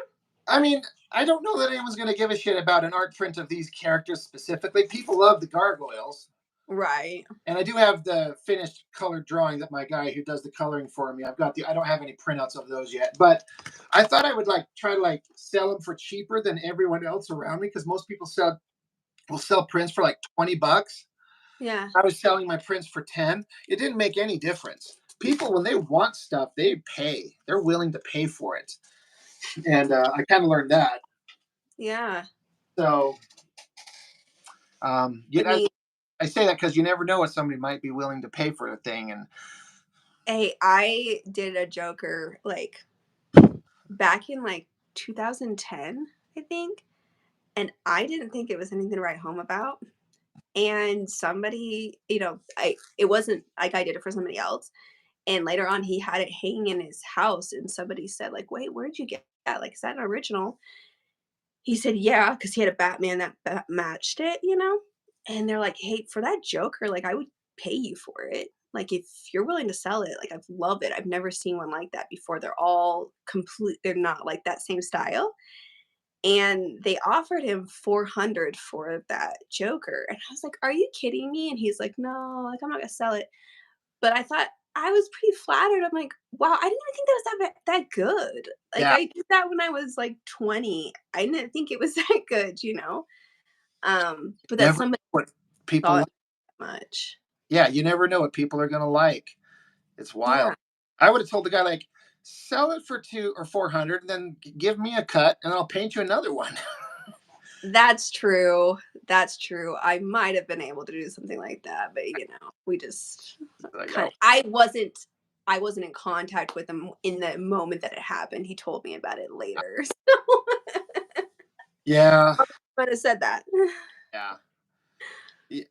I mean, I don't know that anyone's gonna give a shit about an art print of these characters specifically. People love the gargoyles. Right. And I do have the finished colored drawing that my guy who does the coloring for me. I don't have any printouts of those yet, but I thought I would like try to like sell them for cheaper than everyone else around me because most people will sell prints for like $20. Yeah. I was selling my prints for 10. It didn't make any difference. People, when they want stuff, they pay. They're willing to pay for it, and I kind of learned that. Yeah. So, I mean, I say that because you never know what somebody might be willing to pay for a thing, and hey, I did a Joker like back in like 2010, I think, and I didn't think it was anything to write home about. And somebody, it wasn't like I did it for somebody else. And later on, he had it hanging in his house, and somebody said, like, "Wait, where'd you get that? Like, is that an original?" He said, "Yeah," because he had a Batman that matched it. And they're like, "Hey, for that Joker, like, I would pay you for it. Like, if you're willing to sell it, like, I love it. I've never seen one like that before. They're not like that same style." And they offered him 400 for that Joker. And I was like, "Are you kidding me?" And he's like, "No, like, I'm not gonna sell it." But I thought I was pretty flattered. I'm like, "Wow, I didn't even think that was that good." Like, Yeah, I did that when I was, like, 20. I didn't think it was that good, you know? But that never somebody know what people thought like. that much. Yeah, you never know what people are gonna like. It's wild. Yeah. I would have told the guy like, sell it for two or 400, and then give me a cut, and I'll paint you another one. That's true. That's true. I might have been able to do something like that, but, we just Like, kinda oh, I wasn't in contact with him in the moment that it happened. He told me about it later, so yeah, might have said that. yeah.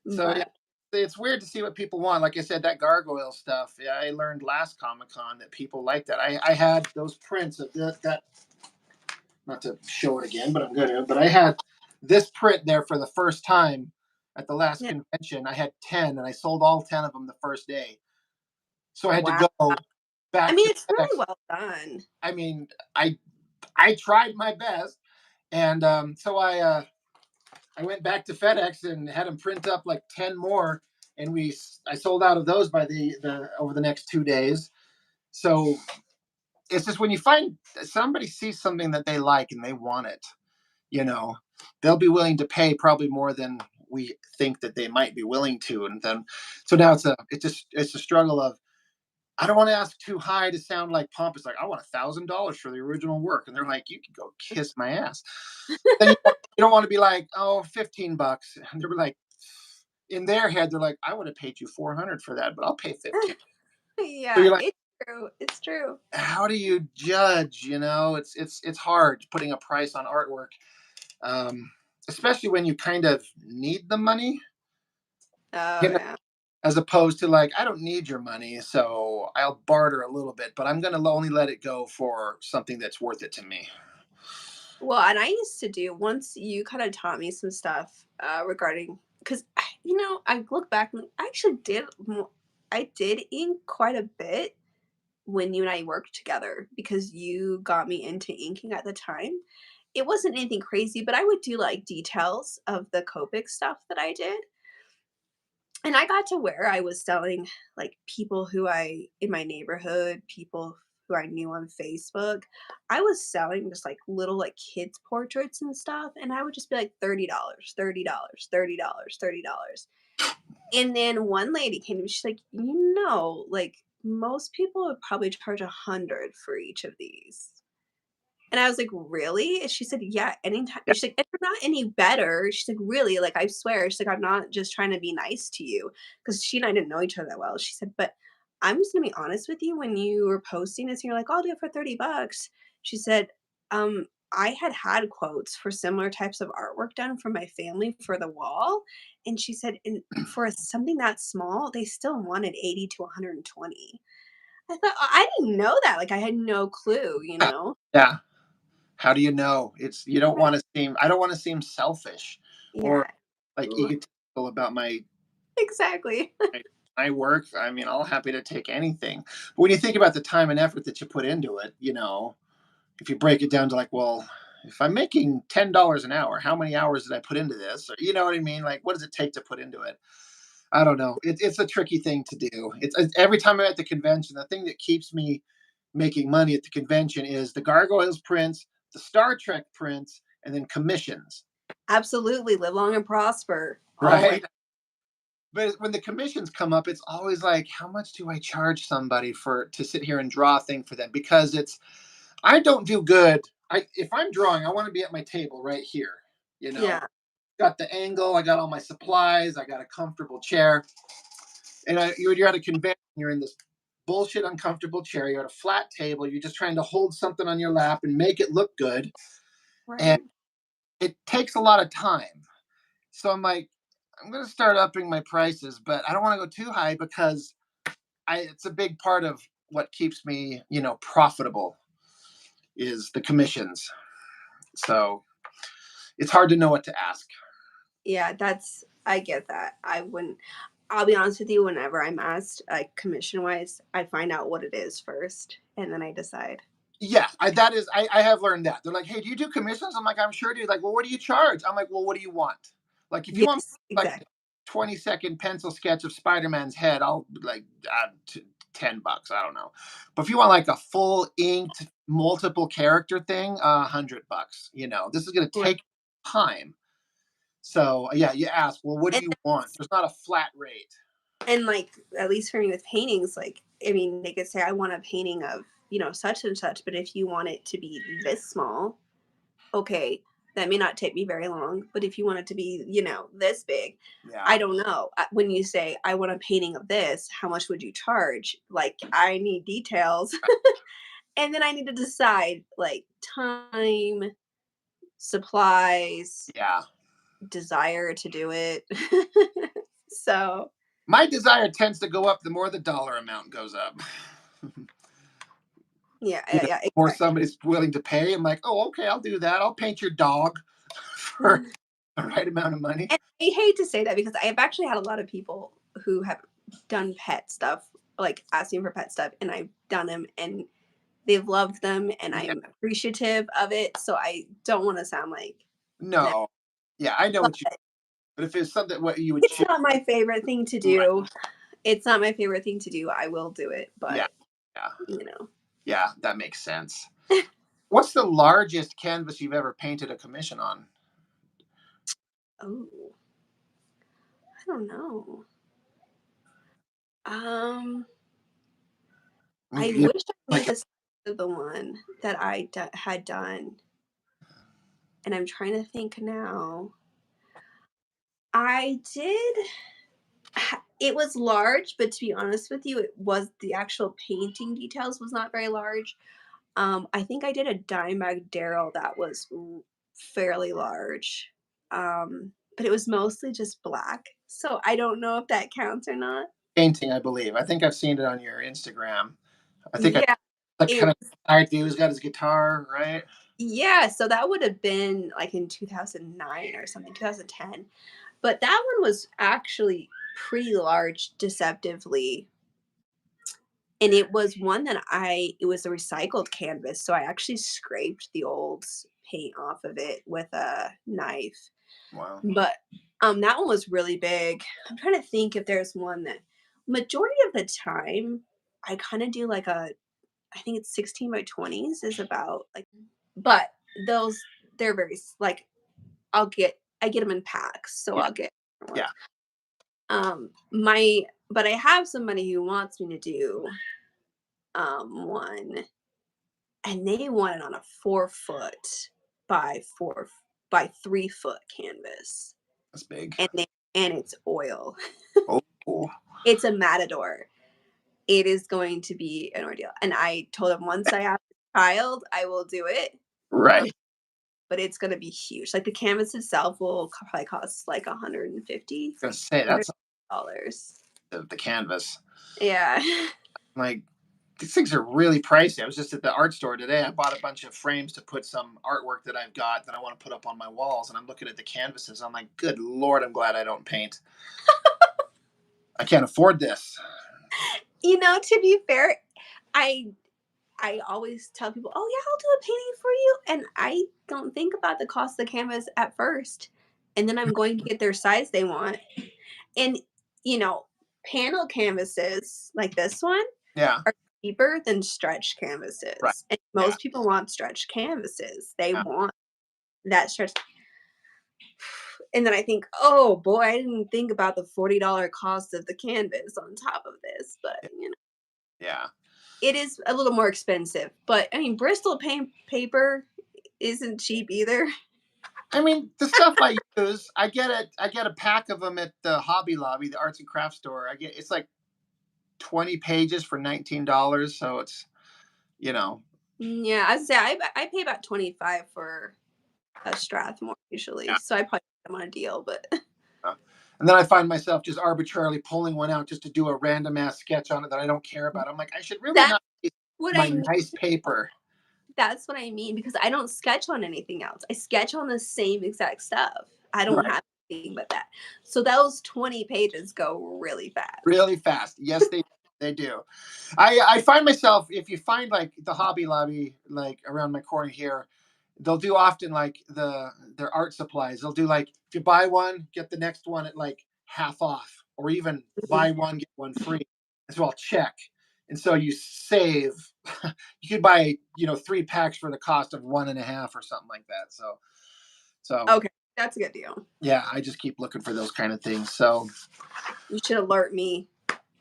So yeah, But it's weird to see what people want. Like I said, that gargoyle stuff. Yeah, I learned last Comic Con that people like that. I had those prints of that. Not to show it again, but I'm gonna. But I had this print there for the first time at the last yeah, convention. I had 10, and I sold all 10 of them the first day. So I had to wow. go I back mean, to it's really FedEx. well done. I mean, I tried my best, and so I went back to FedEx and had them print up like 10 more, and I sold out of those by the over the next 2 days. So it's just when you find somebody sees something that they like and they want it, you know, they'll be willing to pay probably more than we think that they might be willing to, and then so now it's a struggle of I don't want to ask too high to sound like pompous. Like I want $1,000 for the original work, and they're like, "You can go kiss my ass." Then you don't want to be like, "Oh, $15," and they're like, in their head, they're like, "I would have paid you 400 for that, but I'll pay 15." So Yeah, you're like, it's true. It's true. how do you judge? It's hard putting a price on artwork, um, especially when you kind of need the money. Oh, You know, yeah. as opposed to like, I don't need your money, so I'll barter a little bit, but I'm gonna only let it go for something that's worth it to me. Well, and I used to do once you kinda taught me some stuff, regarding 'cause I look back and I actually I did ink quite a bit when you and I worked together because you got me into inking at the time. It wasn't anything crazy, but I would do, like, details of the Copic stuff that I did. And I got to where I was selling, like, people who I in my neighborhood, people who I knew on Facebook. I was selling just, like, little, like, kids' portraits and stuff, and I would just be like, $30, $30, $30, $30. And then one lady came to me, she's like, like, most people would probably charge 100 for each of these. And I was like, "Really?" And she said, "Yeah, anytime." Yeah. She's like, "And they're not any better." She's like, "Really? Like, I swear." She's like, "I'm not just trying to be nice to you," because she and I didn't know each other that well. She said, "But I'm just gonna be honest with you, when you were posting this and you're like, 'I'll do it for 30 bucks.'" She said, I had quotes for similar types of artwork done for my family for the wall." And she said, "And for something that small, they still wanted 80 to 120." I thought I didn't know that, like, I had no clue, you Yeah. know? Yeah. How do you know? It's you don't Right. want to seem. I don't want to seem selfish or Yeah. like Ugh, egotistical about exactly. my my work. I mean, I'll happy to take anything. But when you think about the time and effort that you put into it, if you break it down to like, well, if I'm making $10 an hour, how many hours did I put into this? Or you know what I mean? Like, what does it take to put into it? I don't know. It's a tricky thing to do. It's every time I'm at the convention, the thing that keeps me making money at the convention is the gargoyles prints, the Star Trek prints, and then commissions, Absolutely, live long and prosper, always. right? But when the commissions come up, it's always like, how much do I charge somebody for to sit here and draw a thing for them? Because I don't do good. If I'm drawing, I want to be at my table right here. You know, Yeah, got the angle, I got all my supplies, I got a comfortable chair, and you're at a convention, you're in this bullshit uncomfortable chair, you're at a flat table, you're just trying to hold something on your lap and make it look good, and right. it takes a lot of time. So I'm like, I'm gonna start upping my prices, but I don't want to go too high because it's a big part of what keeps me, profitable is the commissions. So it's hard to know what to ask. Yeah, I get that. I wouldn't. I'll be honest with you. Whenever I'm asked, like commission wise, I find out what it is first, and then I decide. Yeah, I have learned that. They're like, "Hey, do you do commissions?" I'm like, "I'm sure, dude." Like, "Well, what do you charge?" I'm like, "Well, what do you want?" Like, if you want Yes, like exactly. 20-second pencil sketch of Spider-Man's head, I'll like $10. I don't know. But if you want like a full inked multiple character thing, $100. This is gonna Right. take time. So yeah, you ask, well, what do And you want? There's not a flat rate. and like at least for me with paintings, like I mean, they could say I want a painting of such and such, but if you want it to be this small, okay, that may not take me very long. But if you want it to be this big, Yeah. I don't know. When you say I want a painting of this, how much would you charge? Like I need details, and then I need to decide like time, supplies, Yeah. desire to do it. So My desire tends to go up the more the dollar amount goes up. yeah, yeah, yeah, The more exactly. somebody's willing to pay, I'm like, oh, okay, I'll do that. I'll paint your dog for the right amount of money. And I hate to say that because I have actually had a lot of people who have done pet stuff, like asking for pet stuff, and I've done them and they've loved them and Yeah. I'm appreciative of it. So I don't want to sound like no. No. Yeah, I know But what you. But if it's something what you would it's choose, not my favorite thing to right? do. It's not my favorite thing to do. I will do it, Yeah, but yeah, you know. yeah. That makes sense. What's the largest canvas you've ever painted a commission on? Oh, I don't know. Um, I You know, wish I knew like the size of the one that had done, and I'm trying to think now. I did. It was large, but to be honest with you, it was the actual painting details was not very large. I think I did a Dimebag Daryl that was fairly large, but it was mostly just black. So I don't know if that counts or not. painting, I believe. I think I've seen it on your Instagram. I think I Yeah, like it kind of tired dude who's got his guitar, right? yeah. So that would have been like in 2009 or something, 2010. But that one was actually pretty large, deceptively. And it was one that it was a recycled canvas, so I actually scraped the old paint off of it with a knife. Wow. But, that one was really big. I'm trying to think if there's one that majority of the time, I kinda do like I think it's 16 by 20s is about like but those they're very like, I get them in packs, so Yeah, I'll get yeah. ones. My but I have somebody who wants me to do, one, and they want it on a 4 foot by 3 foot canvas, That's big. and it's oil. Oh, cool. It's a matador. It is going to be an ordeal, and I told him once I have a child, I will do it, Right. but it's gonna be huge. Like, the canvas itself will probably cost, like, 150, I was gonna say that's $200. the canvas. Yeah. Like these things are really pricey. I was just at the art store today. I bought a bunch of frames to put some artwork that I've got that I want to put up on my walls, and I'm looking at the canvases. I'm like, good lord, I'm glad I don't paint. I can't afford this. To be fair, I I always tell people, "Oh yeah, I'll do a painting for you," and I don't think about the cost of the canvas at first, and then I'm going to get their size they want. And you know, panel canvases like this one Yeah. are cheaper than stretch Right. canvases, and Yeah. most people want stretch canvases. They Yeah. want that stretch. And then I think, "Oh boy, I didn't think about the $40 cost of the canvas on top of this," but Yeah. it is a little more expensive. But I mean, Bristol paper isn't cheap either. I mean, the stuff I use, I get it. I get a pack of them at the Hobby Lobby, the arts and crafts store. It's like 20 pages for $19. So it's you know, Yeah, I'd say I pay about 25 for a Strathmore usually, yeah. so I probably get them on a deal. But And then I find myself just arbitrarily pulling one out just to do a random ass sketch on it that I don't care about. I'm like, I should really that's not waste what I my mean. nice paper. That's what I mean because I don't sketch on anything else. I sketch on the same exact stuff. I don't Right. have anything but that. So those 20 pages go really fast. Really fast. Yes, they do. I find myself, if you find like the Hobby Lobby like around my corner here, they'll do often like their art supplies. They'll do like if you buy one, get the next one at like half off, or even Mhm. buy one get one free. As well, check. And so you save. You could buy 3 packs for the cost of one and a half or something like that. So Okay, that's a good deal. yeah, I just keep looking for those kind of things. So You should alert me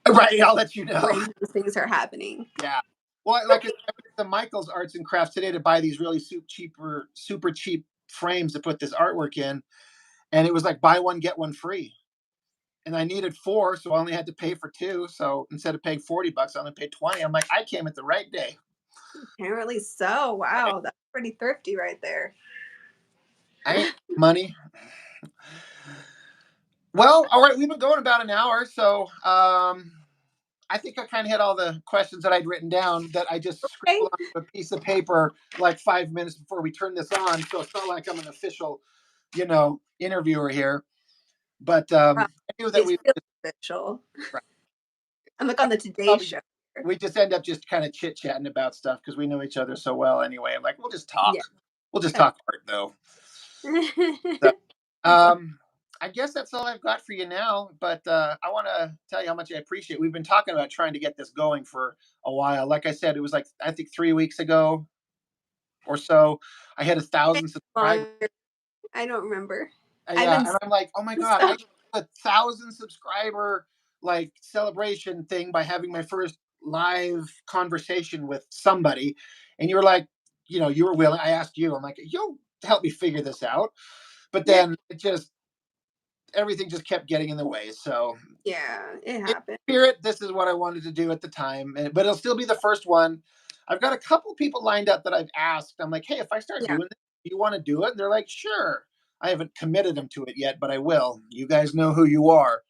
right, I'll let you know. when those things are happening. Yeah. Well, like I said, I went to Michael's Arts and Crafts today to buy these really super cheap frames to put this artwork in, and it was like buy one get one free. And I needed four, so I only had to pay for two. So instead of paying $40, I only paid 20. I'm like, I came at the right day. Apparently so. Right? Wow, that's pretty thrifty right there. I ain't money. Well, all right, we've been going about an hour, so I think I kind of had all the questions that I'd written down that I just Okay. scribbled on a piece of paper like 5 minutes before we turn this on. So it's not like I'm an official, interviewer here. But Wow, I knew that it's we really official. right, I'm like on the Today probably Show. we just end up just kind of chit chatting about stuff because we know each other so well anyway. I'm like, we'll just talk. Yeah. We'll just talk art though. So, That's all um, I guess that's all I've got for you now. But I want to tell you how much I appreciate. We've been talking about trying to get this going for a while. Like I said, it was like I think 3 weeks ago or so. I had 1,000 subscribers. longer. I don't remember. I've Yeah, been and I'm like, oh my god, I stuff. should do 1,000 subscriber like celebration thing by having my first live conversation with somebody, and you were like, you were willing. I asked you, I'm like, you'll help me figure this out, but Yeah. then everything just kept getting in the way. So Yeah, it in happened. spirit, this is what I wanted to do at the time, but it'll still be the first one. I've got a couple people lined up that I've asked. I'm like, hey, if I start Yeah. doing this, do you want to do it? And they're like, sure. I haven't committed them to it yet, but I will. You guys know who you are.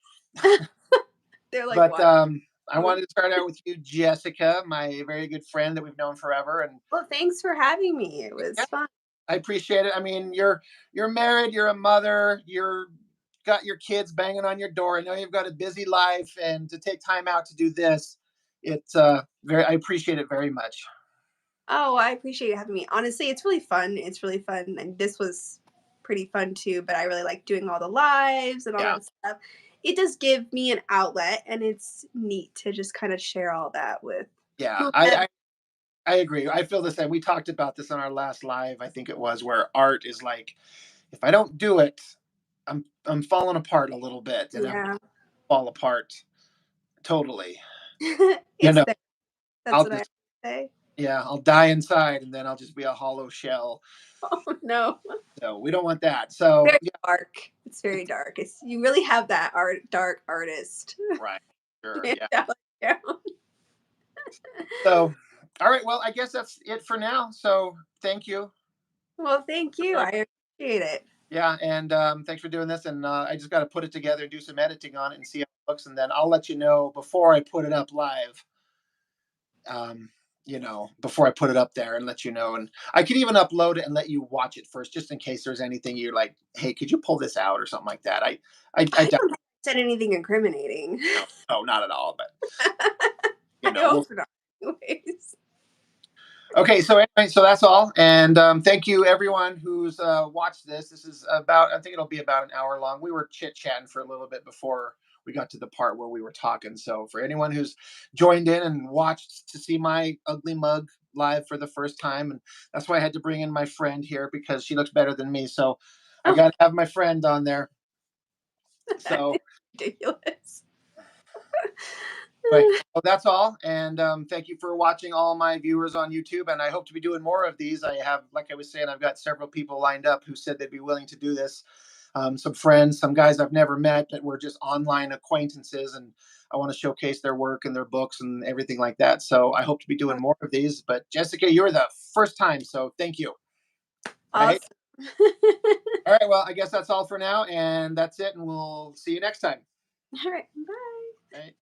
They're like, But "What?" I wanted to start out with you, Jessica, my very good friend that we've known forever. And Well, thanks for having me. It was yeah, fun. I appreciate it. I mean, you're married, you're a mother, you're got your kids banging on your door. I know you've got a busy life, and to take time out to do this, it's very. I appreciate it very much. Oh, I appreciate you having me. Honestly, it's really fun. It's really fun. And this was pretty fun too, but I really like doing all the lives and all Yeah, that stuff. It does give me an outlet and it's neat to just kind of share all that with yeah. whomever. I agree. I feel the same. We talked about this on our last live. I think it was where art is like, if I don't do it, I'm falling apart a little bit, and I'm Yeah. fall apart totally. You It's know, there. That's I'll what I just say. yeah, I'll die inside, and then I'll just be a hollow shell. Oh no. So we don't want that. So Very yeah, dark. It's very it's dark. It's you really have that dark artist. right. Sure. Yeah. Yeah. So all right. Well, I guess that's it for now. So thank you. Well, thank you. I appreciate it. Yeah, and thanks for doing this. And I just got to put it together and do some editing on it and see how it looks, and then I'll let you know before I put it up live. Um, before I put it up there and let you know. And I could even upload it and let you watch it first, just in case there's anything you're like, hey, could you pull this out or something like that? I I don't think I said anything incriminating. no, not at all. But I we'll hope not. Anyways. okay, so anyway, so that's all. And thank you everyone who's watched this. This is about, I think it'll be about an hour long. We were chit chatting for a little bit before we got to the part where we were talking. So for anyone who's joined in and watched to see my ugly mug live for the first time, and that's why I had to bring in my friend here because she looks better than me. So I Oh, got to have my friend on there. So ridiculous. but well, that's all. And thank you for watching all my viewers on YouTube. And I hope to be doing more of these. I have, like I was saying, I've got several people lined up who said they'd be willing to do this. Some friends, some guys I've never met that were just online acquaintances. And I want to showcase their work and their books and everything like that. So I hope to be doing more of these. But Jessica, you're the first time. So thank you. Right. Awesome. All right. Well, I guess that's all for now. And that's it. And we'll see you next time. All right. Bye. Right.